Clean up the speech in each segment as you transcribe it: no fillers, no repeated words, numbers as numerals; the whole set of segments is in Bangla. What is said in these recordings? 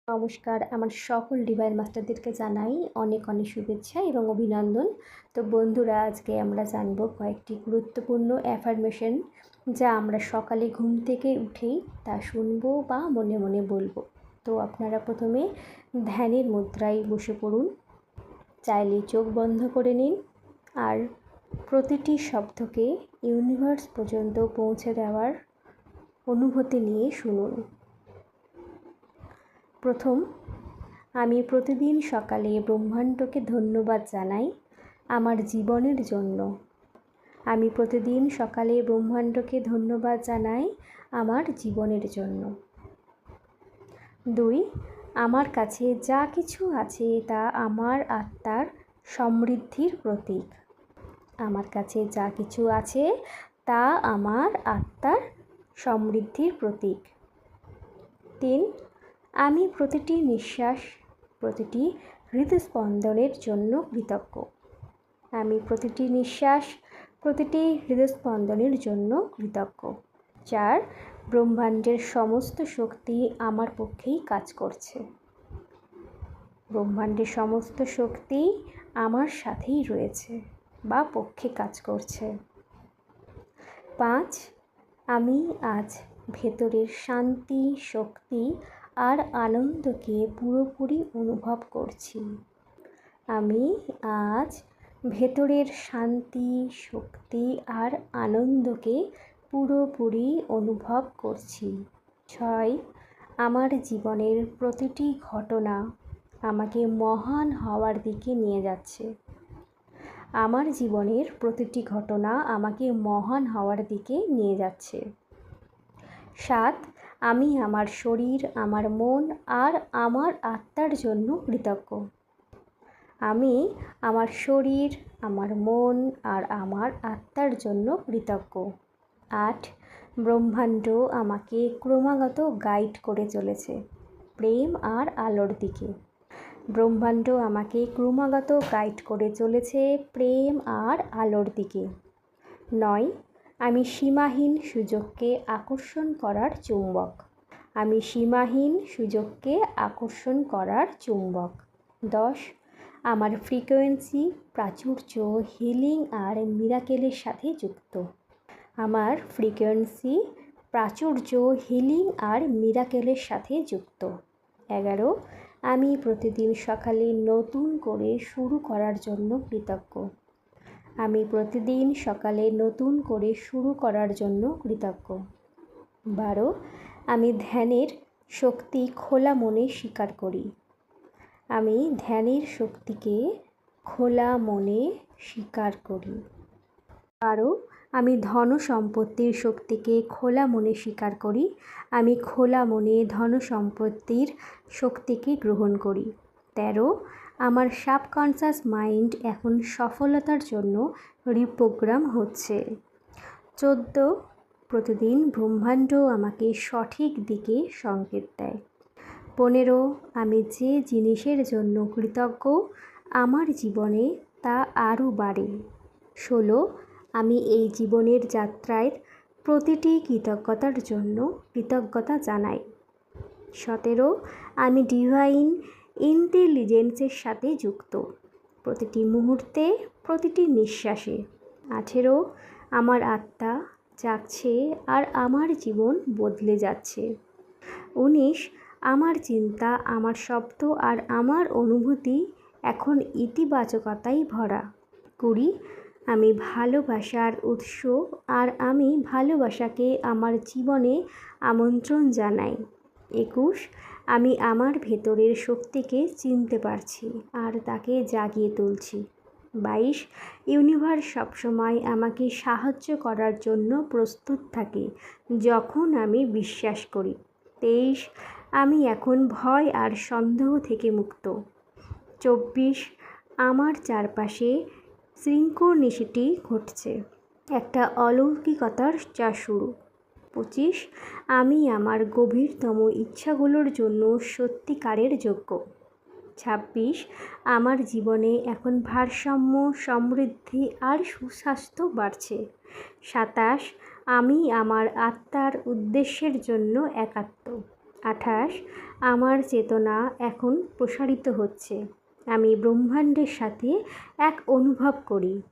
নমস্কার, আমার সকল ডিভাইন মাস্টারদেরকে জানাই অনেক অনেক শুভেচ্ছা এবং অভিনন্দন। তো বন্ধুরা, আজকে আমরা জানব কয়েকটি গুরুত্বপূর্ণ অ্যাফার্মেশন, যা আমরা সকালে ঘুম থেকে উঠেই তা শুনবো বা মনে মনে বলবো। তো আপনারা প্রথমে ধ্যানের মুদ্রায় বসে পড়ুন, চাইলে চোখ বন্ধ করে নিন আর প্রতিটি শব্দকে ইউনিভার্স পর্যন্ত পৌঁছে দেওয়ার অনুভূতি নিয়ে শুনুন। প্রথম, আমি প্রতিদিন সকালে ব্রহ্মাণ্ডকে ধন্যবাদ জানাই আমার জীবনের জন্য। আমি প্রতিদিন সকালে ব্রহ্মাণ্ডকে ধন্যবাদ জানাই আমার জীবনের জন্য। 2, আমার কাছে যা কিছু আছে তা আমার আত্মার সমৃদ্ধির প্রতীক। আমার কাছে যা কিছু আছে তা আমার আত্মার সমৃদ্ধির প্রতীক। 3, আমি প্রতিটি নিঃশ্বাস, প্রতিটি হৃদস্পন্দনের জন্য কৃতজ্ঞ। আমি প্রতিটি নিঃশ্বাস, প্রতিটি হৃদস্পন্দনের জন্য কৃতজ্ঞ। 4, ব্রহ্মাণ্ডের সমস্ত শক্তি আমার পক্ষেই কাজ করছে। ব্রহ্মাণ্ডের সমস্ত শক্তি আমার সাথেই রয়েছে বা পক্ষে কাজ করছে। 5, আমি আজ ভেতরের শান্তি, শক্তি আর আনন্দকে পুরোপুরি অনুভব করছি। আমি আজ ভেতরের শান্তি, শক্তি আর আনন্দকে পুরোপুরি অনুভব করছি। 6, আমার জীবনের প্রতিটি ঘটনা আমাকে মহান হওয়ার দিকে নিয়ে যাচ্ছে। আমার জীবনের প্রতিটি ঘটনা আমাকে মহান হওয়ার দিকে নিয়ে যাচ্ছে। 7, আমি আমার শরীর, আমার মন আর আমার আত্মার জন্য কৃতজ্ঞ। আমি আমার শরীর, আমার মন আর আমার আত্মার জন্য কৃতজ্ঞ। 8, ব্রহ্মাণ্ড আমাকে ক্রমাগত গাইড করে চলেছে প্রেম আর আলোর দিকে। ব্রহ্মাণ্ড আমাকে ক্রমাগত গাইড করে চলেছে প্রেম আর আলোর দিকে। 9, আমি সীমাহীন সুযোগকে আকর্ষণ করার চুম্বক। আমি সীমাহীন সুযোগকে আকর্ষণ করার চুম্বক। 10, আমার ফ্রিকোয়েন্সি প্রাচুর্য, হিলিং আর মিরাকেলের সাথে যুক্ত। আমার ফ্রিকোয়েন্সি প্রাচুর্য, হিলিং আর মিরাকেলের সাথে যুক্ত। 11, আমি প্রতিদিন সকালে নতুন করে শুরু করার জন্য কৃতজ্ঞ। আমি প্রতিদিন সকালে নতুন করে শুরু করার জন্য কৃতজ্ঞ। 12, আমি ধ্যানের শক্তি খোলা মনে স্বীকার করি। আমি ধ্যানের শক্তিকে খোলা মনে স্বীকার করি। 12, আমি ধন সম্পত্তির শক্তিকে খোলা মনে স্বীকার করি। আমি খোলা মনে ধন সম্পত্তির শক্তিকে গ্রহণ করি। 13, আমার সাবকনশাস মাইন্ড এখন সফলতার জন্য রিপ্রোগ্রাম হচ্ছে। 14, প্রতিদিন ব্রহ্মাণ্ড আমাকে সঠিক দিকে সংকেত দেয়। 15, আমি যে জিনিসের জন্য কৃতজ্ঞ আমার জীবনে তা আরও বাড়ে। 16, আমি এই জীবনের যাত্রায় প্রতিটি কৃতজ্ঞতার জন্য কৃতজ্ঞতা জানাই। 17, আমি ডিভাইন ইন্টেলিজেন্সের সাথে যুক্ত প্রতিটি মুহূর্তে, প্রতিটি নিঃশ্বাসে। 18, আমার আত্মা জাগছে আর আমার জীবন বদলে যাচ্ছে। 19, আমার চিন্তা, আমার শব্দ আর আমার অনুভূতি এখন ইতিবাচকতায় ভরা। 20, আমি ভালোবাসার উৎস আর আমি ভালোবাসাকে আমার জীবনে আমন্ত্রণ জানাই। 21, আমি আমার ভেতরের শক্তিকে চিনতে পারছি আর তাকে জাগিয়ে তুলছি। 22, ইউনিভার্স সবসময় আমাকে সাহায্য করার জন্য প্রস্তুত থাকে যখন আমি বিশ্বাস করি। 23, আমি এখন ভয় আর সন্দেহ থেকে মুক্ত। 24, আমার চারপাশে সিনক্রোনিসিটি ঘটছে, একটা অলৌকিকতার যা শুরু। 25, আমি আমার গভীরতম ইচ্ছাগুলোর জন্য সত্যিকারের যোগ্য। 26, আমার জীবনে এখন ভারসাম্য, সমৃদ্ধি আর সুস্বাস্থ্য বাড়ছে। 27, আমি আমার আত্মার উদ্দেশ্যের জন্য একাত্ম। 28 আমার চেতনা এখন প্রসারিত হচ্ছে, আমি ব্রহ্মাণ্ডের সাথে এক অনুভব করি।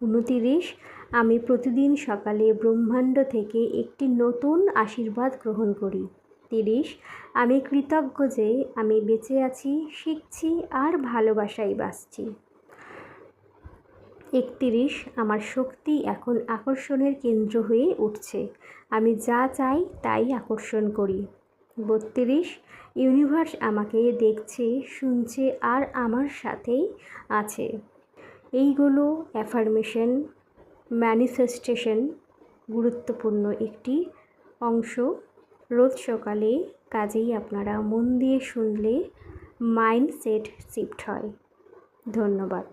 29 আমি প্রতিদিন সকালে ব্রহ্মাণ্ড থেকে একটি নতুন আশীর্বাদ গ্রহণ করি। 30 আমি কৃতজ্ঞ যে আমি বেঁচে আছি, শিখছি আর ভালোবাসায় বাঁচছি। 31 আমার শক্তি এখন আকর্ষণের কেন্দ্র হয়ে উঠছে, আমি যা চাই তাই আকর্ষণ করি। 32 ইউনিভার্স আমাকে দেখছে, শুনছে আর আমার সাথেই আছে। এইগুলো অ্যাফার্মেশন ম্যানিফেস্টেশন গুরুত্বপূর্ণ একটি অংশ। রোজ সকালে কাজেই আপনারা মন দিয়ে শুনলে মাইন্ডসেট শিফট হয়। ধন্যবাদ।